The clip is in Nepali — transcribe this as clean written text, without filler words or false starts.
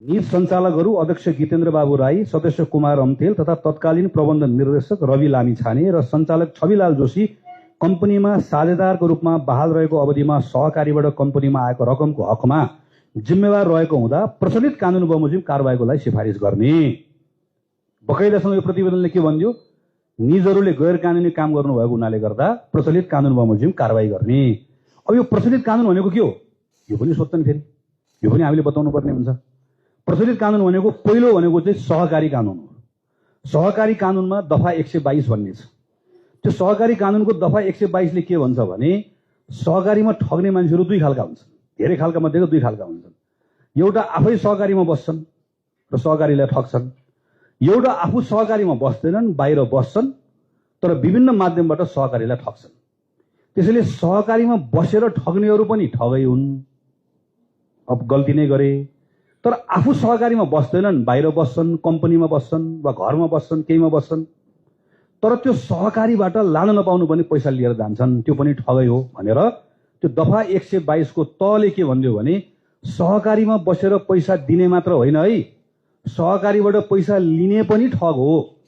नीति सञ्चालकहरू अध्यक्ष गितेन्द्र बाबु राई, सदस्य कुमार अम्तेल तथा तत्कालीन प्रबन्ध निर्देशक रवि लामिछाने र सञ्चालक छविलाल जोशी कम्पनीमा साझेदारको रूपमा बहाल रहेको अवधिमा सहकारीबाट कम्पनीमा आएको रकमको हकमा जिम्मेवार रहेको हुँदा प्रचलित कानून बमोजिम कारबाहीको लागि सिफारिस गर्ने। बकाइदासँग यो प्रतिवेदनले के भन्यो? निजहरूले गैर कानुनी काम गर्नुभएको हुनाले गर्दा प्रचलित कानून बमोजिम कारबाही गर्ने। अब यो प्रचलित कानून भनेको के हो? यो पनि सोध्छन् फेरि, यो पनि हामीले बताउनु पर्ने हुन्छ। प्रचलित कानून भनेको पहिलो भनेको चाहिँ सहकारी कानून हो। सहकारी कानूनमा दफा 122 भन्ने छ। त्यो सहकारी कानूनको दफा 122 ले के भन्छ भने सहकारीमा ठग्ने मान्छेहरू दुई खालका हुन्छन्। धेरै खालका मध्येको दुई खालका हुन्छन्। एउटा आफै सहकारीमा बस्छन् र सहकारीलाई ठग्छन्। एउटा आफू सहकारीमा बस्दैनन्, बाहिर बस्छन् तर विभिन्न माध्यमबाट सहकारीलाई ठग्छन्। त्यसैले सहकारीमा बसेर ठग्नेहरू पनि ठगै हुन्। अब गल्ती नै गरे तर आफू सहकारीमा बस्दैनन्, बाहिर बस्छन्, कम्पनीमा बस्छन् वा घरमा बस्छन्, केहीमा बस्छन् तर त्यो सहकारीबाट लान नपाउनु पनि पैसा लिएर जान्छन्, त्यो पनि ठगै हो भनेर त्यो दफा 122 को तले के भन्दियो भने सहकारीमा बसेर पैसा दिने मात्र होइन है, सहकारीबाट पैसा लिने पनि ठग हो।